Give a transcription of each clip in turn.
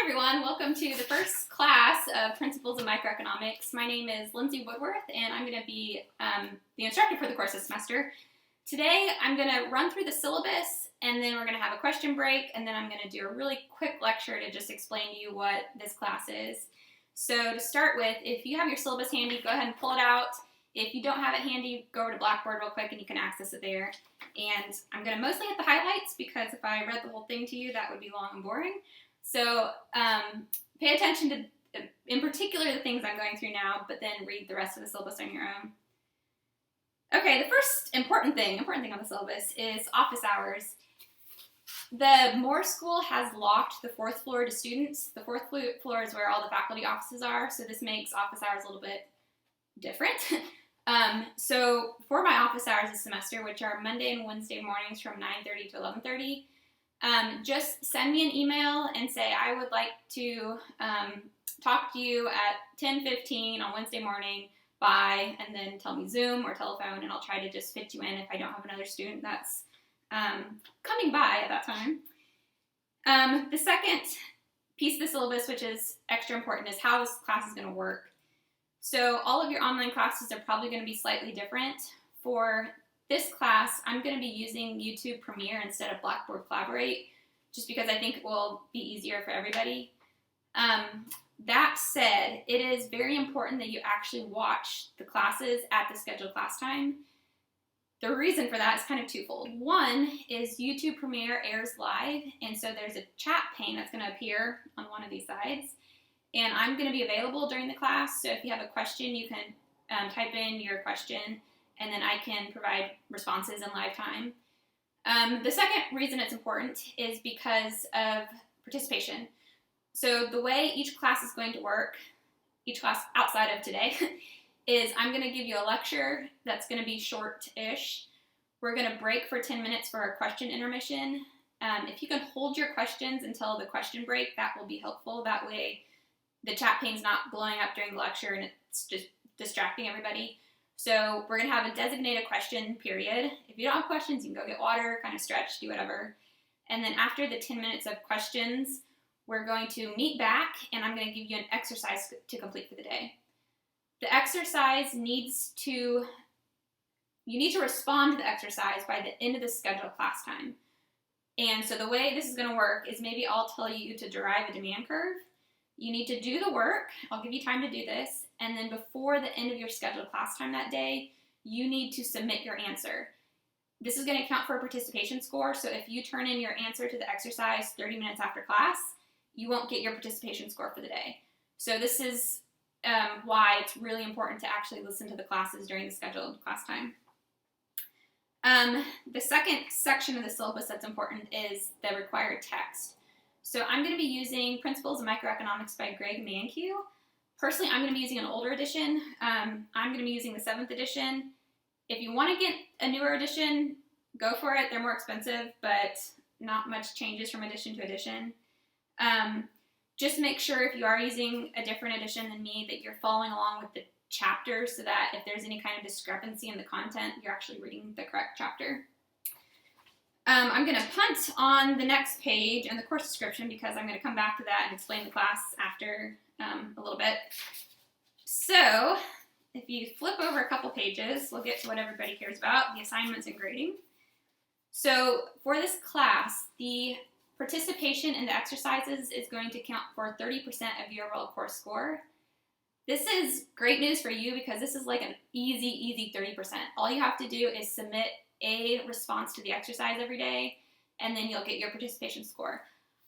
everyone, welcome to the first class of Principles of Microeconomics. My name is Lindsay Woodworth and I'm going to be the instructor for the course this semester. Today I'm going to run through the syllabus and then we're going to have a question break and then I'm going to do a really quick lecture to just explain to you what this class is. So to start with, if you have your syllabus handy, go ahead and pull it out. If you don't have it handy, go over to Blackboard real quick and you can access it there. And I'm going to mostly hit the highlights because if I read the whole thing to you, that would be long and boring. So pay attention to, in particular, the things I'm going through now, but then read the rest of the syllabus on your own. Okay, the first important thing on the syllabus is office hours. The Moore School has locked the fourth floor to students. The fourth floor is where all the faculty offices are, so this makes office hours a little bit different. So for my office hours this semester, which are Monday and Wednesday mornings from 9:30 to 11:30, just send me an email and say I would like to talk to you at 10:15 on Wednesday morning by, and then tell me Zoom or telephone, and I'll try to just fit you in if I don't have another student that's coming by at that time. The second piece of the syllabus, which is extra important, is how this class is going to work. So all of your online classes are probably going to be slightly different. For this class, I'm going to be using YouTube Premiere instead of Blackboard Collaborate, just because I think it will be easier for everybody. That said, it is very important that you actually watch the classes at the scheduled class time. The reason for that is kind of twofold. One is YouTube Premiere airs live, and so there's a chat pane that's going to appear on one of these sides. And I'm going to be available during the class, so if you have a question, you can type in your question, and then I can provide responses in live time. The second reason it's important is because of participation. So the way each class is going to work, each class outside of today, is I'm going to give you a lecture that's going to be short-ish. We're going to break for 10 minutes for a question intermission. If you can hold your questions until the question break, that will be helpful. That way the chat pane's not blowing up during the lecture and it's just distracting everybody. So we're going to have a designated question period. If you don't have questions, you can go get water, kind of stretch, do whatever. And then after the 10 minutes of questions, we're going to meet back and I'm going to give you an exercise to complete for the day. The exercise you need to respond to the exercise by the end of the scheduled class time. And so the way this is going to work is maybe I'll tell you to derive a demand curve. You need to do the work. I'll give you time to do this. And then before the end of your scheduled class time that day, you need to submit your answer. This is going to count for a participation score. So if you turn in your answer to the exercise 30 minutes after class, you won't get your participation score for the day. So this is why it's really important to actually listen to the classes during the scheduled class time. The second section of the syllabus that's important is the required text. So I'm going to be using Principles of Microeconomics by Greg Mankiw. Personally, I'm going to be using an older edition. I'm going to be using the 7th edition. If you want to get a newer edition, go for it. They're more expensive, but not much changes from edition to edition. Just make sure if you are using a different edition than me that you're following along with the chapter so that if there's any kind of discrepancy in the content, you're actually reading the correct chapter. I'm going to punt on the next page and the course description because I'm going to come back to that and explain the class after a little bit. So if you flip over a couple pages, we'll get to what everybody cares about, the assignments and grading. So for this class, the participation in the exercises is going to count for 30% of your overall course score. This is great news for you because this is like an easy 30%. All you have to do is submit a response to the exercise every day, and then you'll get your participation score.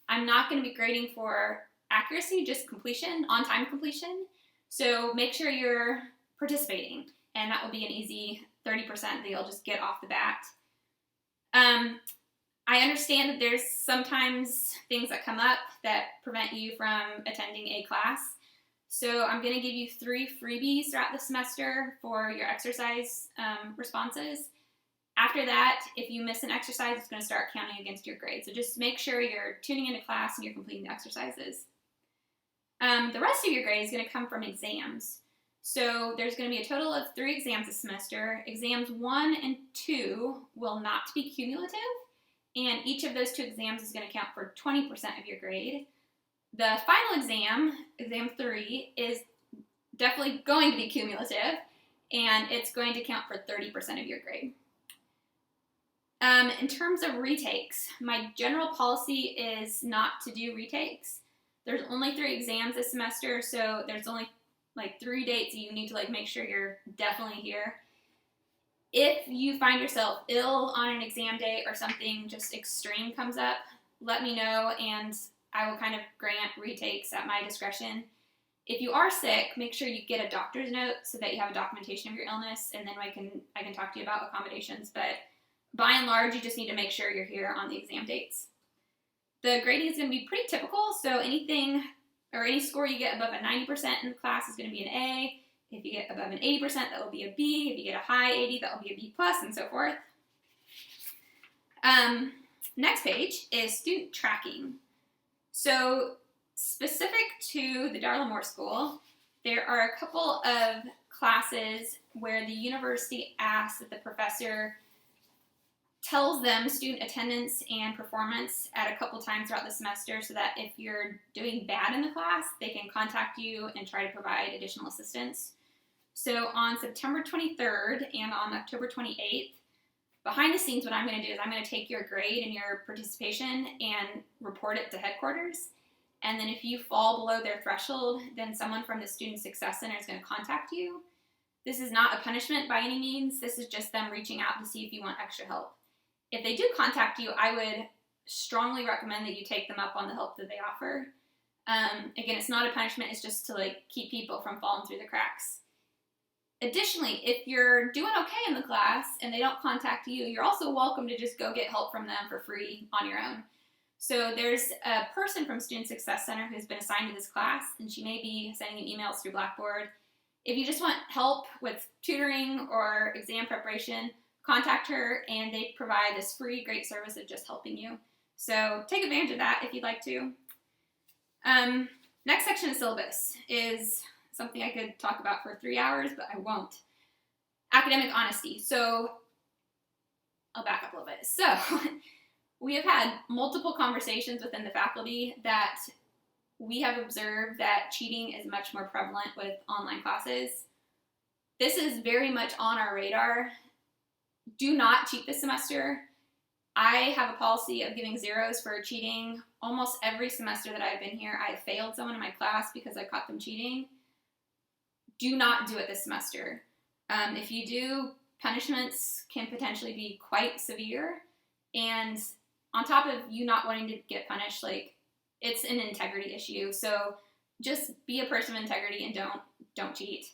I'm not going to be grading for accuracy, just completion, on-time completion. So make sure you're participating, and that will be an easy 30% that you'll just get off the bat. I understand that there's sometimes things that come up that prevent you from attending a class. So I'm going to give you 3 freebies throughout the semester for your exercise responses. After that, if you miss an exercise, it's going to start counting against your grade. So just make sure you're tuning into class and you're completing the exercises. The rest of your grade is going to come from exams. So there's going to be a total of 3 exams this semester. Exams 1 and 2 will not be cumulative, and each of those 2 exams is going to count for 20% of your grade. The final exam, exam 3, is definitely going to be cumulative, and it's going to count for 30% of your grade. In terms of retakes, my general policy is not to do retakes. There's only 3 exams this semester, so there's only like 3 dates you need to make sure you're definitely here. If you find yourself ill on an exam day or something just extreme comes up, let me know and I will kind of grant retakes at my discretion. If you are sick, make sure you get a doctor's note so that you have a documentation of your illness, and then I can talk to you about accommodations. But by and large, you just need to make sure you're here on the exam dates. The grading is going to be pretty typical, so anything or any score you get above a 90% in the class is going to be an A. If you get above an 80%, that will be a B. If you get a high 80, that will be a B+, and so forth. Next page is student tracking. So specific to the Darla Moore School, there are a couple of classes where the university asks that the professor tells them student attendance and performance at a couple times throughout the semester so that if you're doing bad in the class, they can contact you and try to provide additional assistance. So on September 23rd and on October 28th, behind the scenes what I'm going to do is I'm going to take your grade and your participation and report it to headquarters. And then if you fall below their threshold, then someone from the Student Success Center is going to contact you. This is not a punishment by any means. This is just them reaching out to see if you want extra help. If they do contact you, I would strongly recommend that you take them up on the help that they offer. Again, it's not a punishment. It's just to keep people from falling through the cracks. Additionally, if you're doing okay in the class and they don't contact you, you're also welcome to just go get help from them for free on your own. So there's a person from Student Success Center who's been assigned to this class, and she may be sending you emails through Blackboard. If you just want help with tutoring or exam preparation, contact her, and they provide this free, great service of just helping you. So take advantage of that if you'd like to. Next section of syllabus is something I could talk about for 3 hours, but I won't. Academic honesty. So I'll back up a little bit. So we have had multiple conversations within the faculty that we have observed that cheating is much more prevalent with online classes. This is very much on our radar. Do not cheat this semester. I have a policy of giving zeros for cheating. Almost every semester that I've been here, I have failed someone in my class because I caught them cheating. Do not do it this semester. If you do, punishments can potentially be quite severe. And on top of you not wanting to get punished, it's an integrity issue. So just be a person of integrity and don't cheat.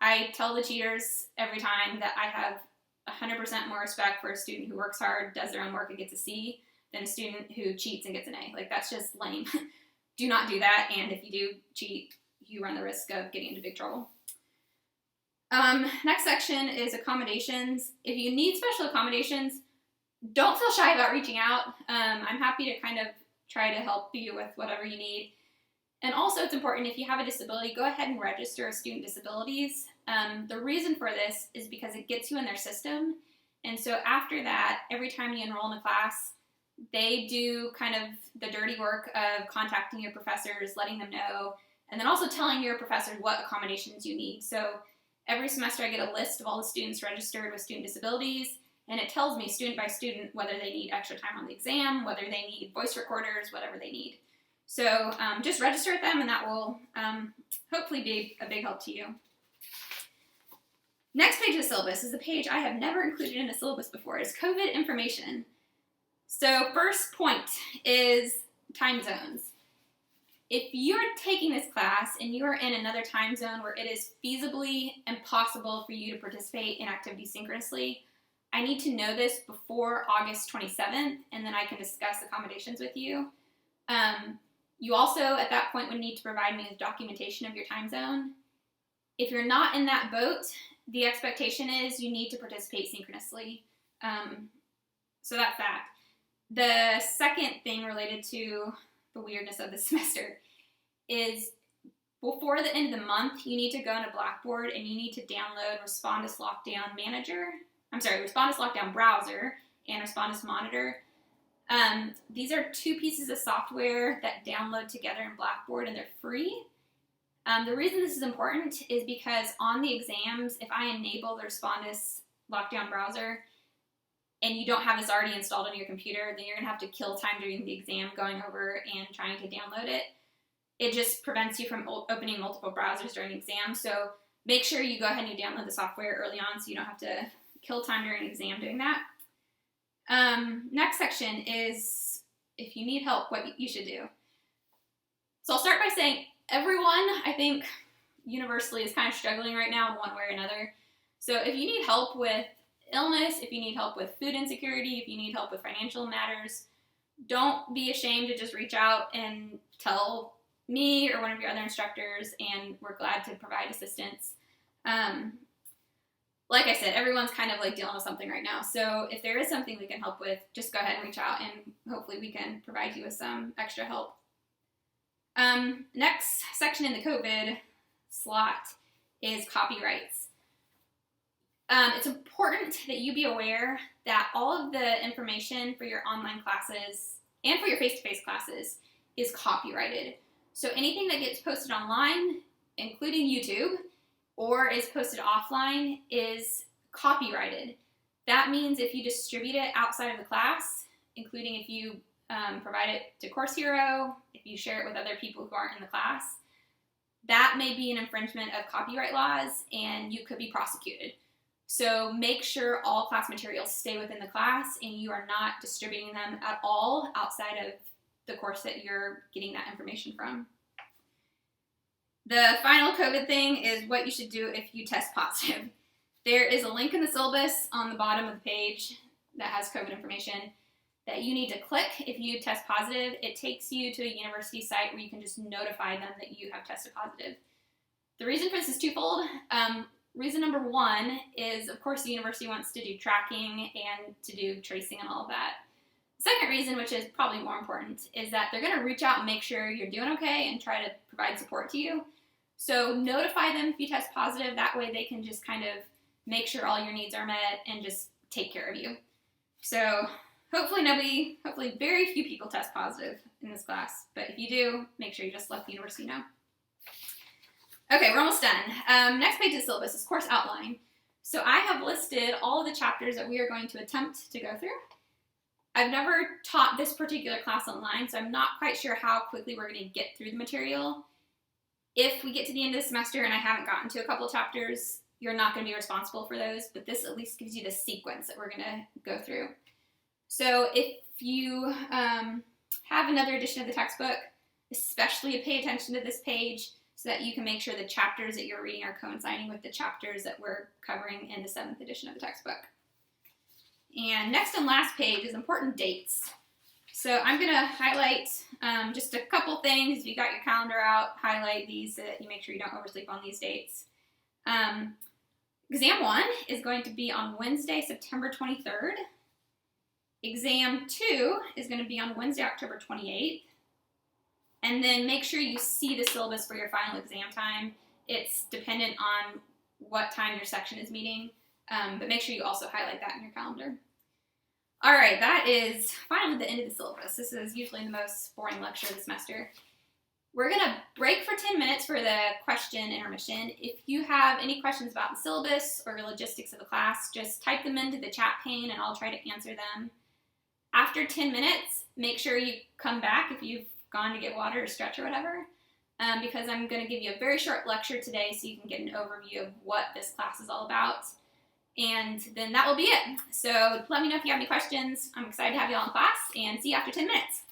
I tell the cheaters every time that I have 100% more respect for a student who works hard, does their own work, and gets a C than a student who cheats and gets an A. That's just lame. Do not do that, and if you do cheat, you run the risk of getting into big trouble. Next section is accommodations. If you need special accommodations, don't feel shy about reaching out. I'm happy to kind of try to help you with whatever you need. And also it's important, if you have a disability, go ahead and register as student disabilities. The reason for this is because it gets you in their system. And so after that, every time you enroll in a class, they do kind of the dirty work of contacting your professors, letting them know, and then also telling your professors what accommodations you need. So every semester I get a list of all the students registered with student disabilities, and it tells me student by student whether they need extra time on the exam, whether they need voice recorders, whatever they need. So just register with them, and that will hopefully be a big help to you. Next page of the syllabus is a page I have never included in a syllabus before. It's COVID information. So first point is time zones. If you're taking this class and you are in another time zone where it is feasibly impossible for you to participate in activities synchronously, I need to know this before August 27th, and then I can discuss accommodations with you. You also, at that point, would need to provide me with documentation of your time zone. If you're not in that boat, the expectation is you need to participate synchronously. So that's that. The second thing related to the weirdness of the semester is before the end of the month, you need to go into Blackboard and you need to download Respondus Lockdown Browser and Respondus Monitor. These are two pieces of software that download together in Blackboard, and they're free. The reason this is important is because on the exams, if I enable the Respondus lockdown browser and you don't have this already installed on your computer, then you're going to have to kill time during the exam going over and trying to download it. It just prevents you from opening multiple browsers during the exam. So make sure you go ahead and you download the software early on so you don't have to kill time during an exam doing that. Next section is if you need help, what you should do. So I'll start by saying everyone, I think, universally is kind of struggling right now in one way or another. So if you need help with illness, if you need help with food insecurity, if you need help with financial matters, don't be ashamed to just reach out and tell me or one of your other instructors, and we're glad to provide assistance. Like I said, everyone's kind of like dealing with something right now. So if there is something we can help with, just go ahead and reach out and hopefully we can provide you with some extra help. Next section in the COVID slot is copyrights. It's important that you be aware that all of the information for your online classes and for your face-to-face classes is copyrighted. So anything that gets posted online, including YouTube, or is posted offline is copyrighted. That means if you distribute it outside of the class, including if you provide it to Course Hero, if you share it with other people who aren't in the class, that may be an infringement of copyright laws and you could be prosecuted. So make sure all class materials stay within the class and you are not distributing them at all outside of the course that you're getting that information from. The final COVID thing is what you should do if you test positive. There is a link in the syllabus on the bottom of the page that has COVID information that you need to click if you test positive. It takes you to a university site where you can just notify them that you have tested positive. The reason for this is twofold. Reason number one is, of course, the university wants to do tracking and to do tracing and all of that. The second reason, which is probably more important, is that they're going to reach out and make sure you're doing okay and try to provide support to you. So notify them if you test positive. That way they can just kind of make sure all your needs are met and just take care of you. So hopefully very few people test positive in this class. But if you do, make sure you just let the university know. Okay, we're almost done. Next page of the syllabus is course outline. So I have listed all of the chapters that we are going to attempt to go through. I've never taught this particular class online, so I'm not quite sure how quickly we're going to get through the material. If we get to the end of the semester and I haven't gotten to a couple of chapters, you're not going to be responsible for those, but this at least gives you the sequence that we're going to go through. So if you have another edition of the textbook, especially pay attention to this page so that you can make sure the chapters that you're reading are coinciding with the chapters that we're covering in the 7th edition of the textbook. And next and last page is important dates. So I'm going to highlight just a couple things. If you got your calendar out, highlight these so that you make sure you don't oversleep on these dates. Exam 1 is going to be on Wednesday, September 23rd. Exam 2 is going to be on Wednesday, October 28th. And then make sure you see the syllabus for your final exam time. It's dependent on what time your section is meeting, but make sure you also highlight that in your calendar. All right, that is finally the end of the syllabus. This is usually the most boring lecture of the semester. We're going to break for 10 minutes for the question intermission. If you have any questions about the syllabus or logistics of the class, just type them into the chat pane and I'll try to answer them. After 10 minutes, make sure you come back if you've gone to get water or stretch or whatever, because I'm going to give you a very short lecture today so you can get an overview of what this class is all about. And then that will be it. So let me know if you have any questions. I'm excited to have you all in class, and see you after 10 minutes.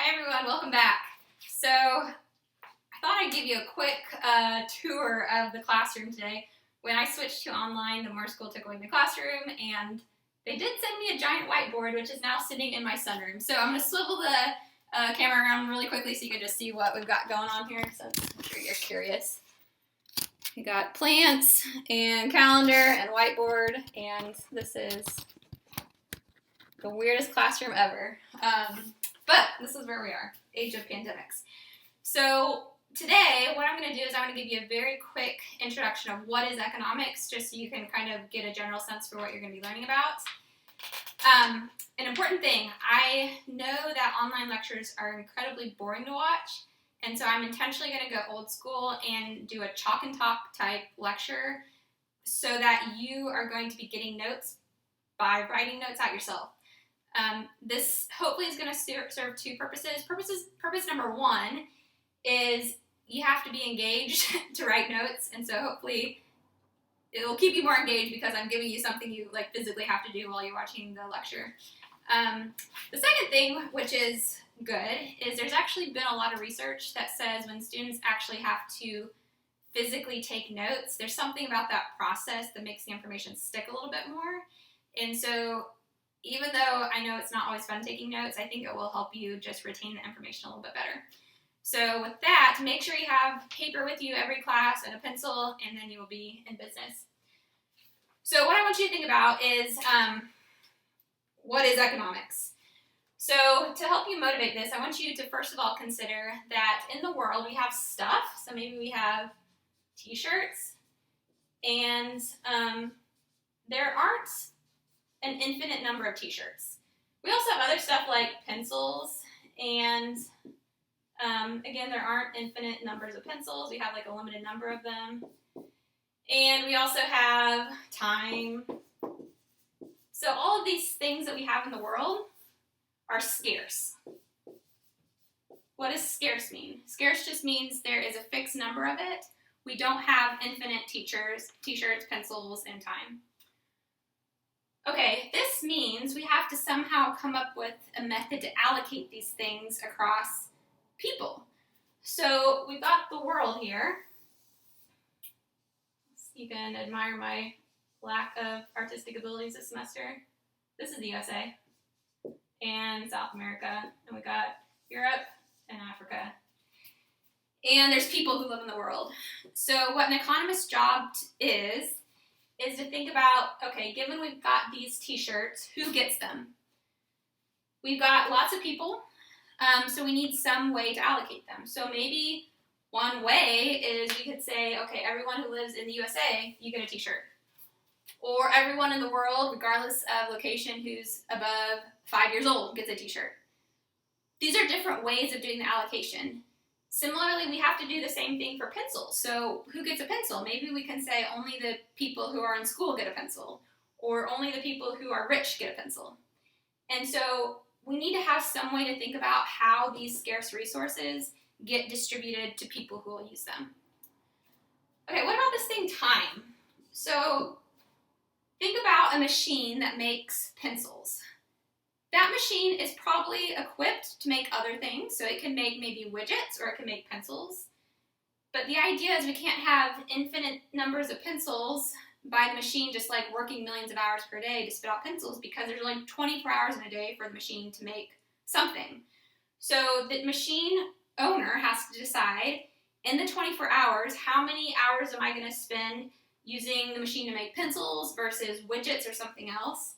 Hi everyone, welcome back. So I thought I'd give you a quick tour of the classroom today. When I switched to online, the more school took away my classroom, and they did send me a giant whiteboard, which is now sitting in my sunroom. So I'm going to swivel the camera around really quickly so you can just see what we've got going on here, so I'm sure you're curious. We got plants and calendar and whiteboard, and this is the weirdest classroom ever. But this is where we are, age of pandemics. So today, what I'm going to do is I'm going to give you a very quick introduction of what is economics, just so you can kind of get a general sense for what you're going to be learning about. An important thing, I know that online lectures are incredibly boring to watch, and so I'm intentionally going to go old school and do a chalk and talk type lecture so that you are going to be getting notes by writing notes out yourself. This hopefully is going to serve two purposes. Purpose number one is you have to be engaged to write notes, and so hopefully it will keep you more engaged because I'm giving you something you physically have to do while you're watching the lecture. The second thing, which is good, is there's actually been a lot of research that says when students actually have to physically take notes, there's something about that process that makes the information stick a little bit more. And so even though I know it's not always fun taking notes, I think it will help you just retain the information a little bit better. So with that, make sure you have paper with you every class and a pencil, and then you will be in business. So what I want you to think about is what is economics? So to help you motivate this, I want you to first of all consider that in the world we have stuff. So maybe we have t-shirts, and there aren't an infinite number of t-shirts. We also have other stuff like pencils, and again, there aren't infinite numbers of pencils. We have a limited number of them. And we also have time. So all of these things that we have in the world are scarce. What does scarce mean? Scarce just means there is a fixed number of it. We don't have infinite t-shirts, pencils, and time. Okay, this means we have to somehow come up with a method to allocate these things across people. So we've got the world here. You can admire my lack of artistic abilities this semester. This is the USA and South America, and we got Europe and Africa. And there's people who live in the world. So what an economist's job is to think about, okay, given we've got these t-shirts, who gets them? We've got lots of people, so we need some way to allocate them. So maybe one way is we could say, okay, everyone who lives in the USA, you get a t-shirt. Or everyone in the world, regardless of location, who's above 5 years old gets a t-shirt. These are different ways of doing the allocation. Similarly, we have to do the same thing for pencils. So who gets a pencil? Maybe we can say only the people who are in school get a pencil, or only the people who are rich get a pencil. And so we need to have some way to think about how these scarce resources get distributed to people who will use them. Okay, what about this thing, time? So think about a machine that makes pencils. That machine is probably equipped to make other things, so it can make maybe widgets or it can make pencils. But the idea is we can't have infinite numbers of pencils by the machine just working millions of hours per day to spit out pencils, because there's only 24 hours in a day for the machine to make something. So the machine owner has to decide in the 24 hours, how many hours am I going to spend using the machine to make pencils versus widgets or something else.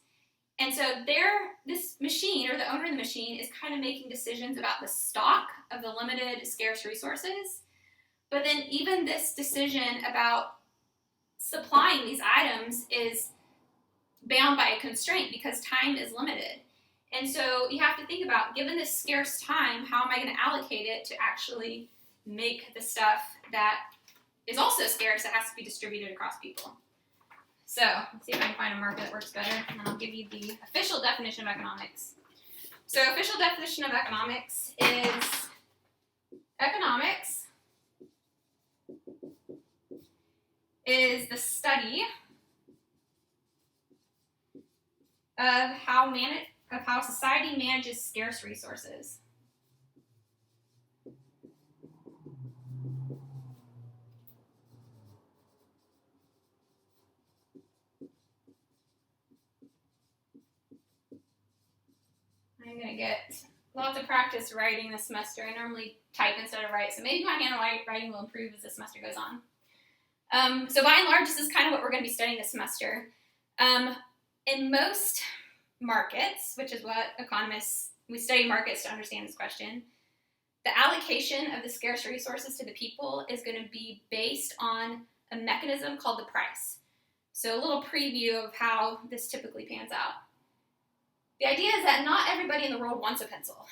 And so this machine, or the owner of the machine, is kind of making decisions about the stock of the limited scarce resources. But then even this decision about supplying these items is bound by a constraint because time is limited. And so you have to think about, given this scarce time, how am I going to allocate it to actually make the stuff that is also scarce that has to be distributed across people. So let's see if I can find a marker that works better, and then I'll give you the official definition of economics. So official definition of economics is the study of how society manages scarce resources. going to get lots of practice writing this semester. I normally type instead of write, so maybe my handwriting will improve as the semester goes on. So by and large, this is kind of what we're going to be studying this semester. In most markets, which is what economists, we study markets to understand this question, the allocation of the scarce resources to the people is going to be based on a mechanism called the price. So a little preview of how this typically pans out. The idea is that not everybody in the world wants a pencil.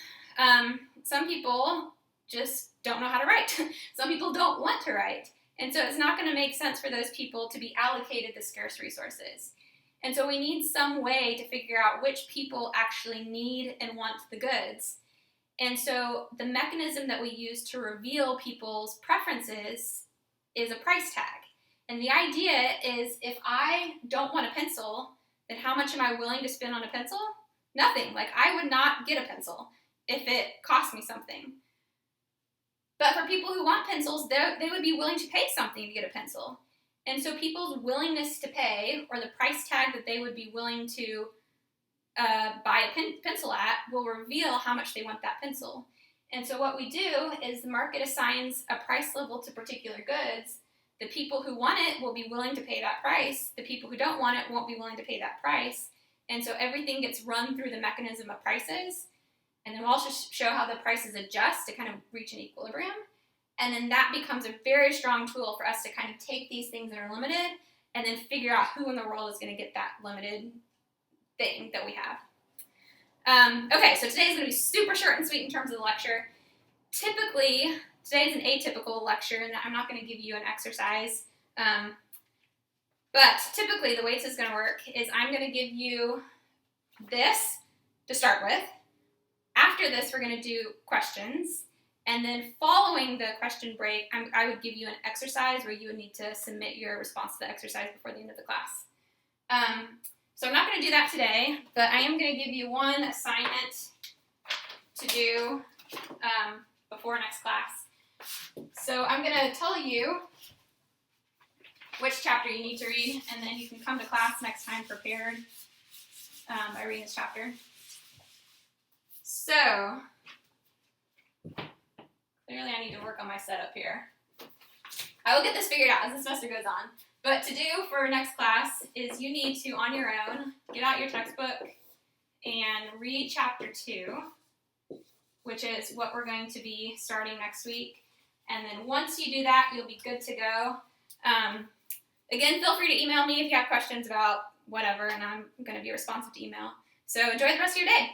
Some people just don't know how to write. Some people don't want to write. And so it's not going to make sense for those people to be allocated the scarce resources. And so we need some way to figure out which people actually need and want the goods. And so the mechanism that we use to reveal people's preferences is a price tag. And the idea is if I don't want a pencil, then how much am I willing to spend on a pencil? Nothing. Like, I would not get a pencil if it cost me something. But for people who want pencils, they would be willing to pay something to get a pencil. And so people's willingness to pay, or the price tag that they would be willing to buy a pencil at, will reveal how much they want that pencil. And so what we do is the market assigns a price level to particular goods. The people who want it will be willing to pay that price. The people who don't want it won't be willing to pay that price. And so everything gets run through the mechanism of prices. And then we'll also show how the prices adjust to kind of reach an equilibrium. And then that becomes a very strong tool for us to kind of take these things that are limited and then figure out who in the world is going to get that limited thing that we have. Okay, so today is going to be super short and sweet in terms of the lecture. Typically, today is an atypical lecture in that I'm not going to give you an exercise. But typically, the way this is going to work is I'm going to give you this to start with. After this, we're going to do questions. And then following the question break, I would give you an exercise where you would need to submit your response to the exercise before the end of the class. So I'm not going to do that today, but I am going to give you one assignment to do before next class. So I'm going to tell you which chapter you need to read, and then you can come to class next time prepared by reading this chapter. So, clearly I need to work on my setup here. I will get this figured out as the semester goes on. But to do for next class is you need to, on your own, get out your textbook and read chapter 2, which is what we're going to be starting next week. And then once you do that, you'll be good to go. Again, feel free to email me if you have questions about whatever, and I'm going to be responsive to email. So enjoy the rest of your day.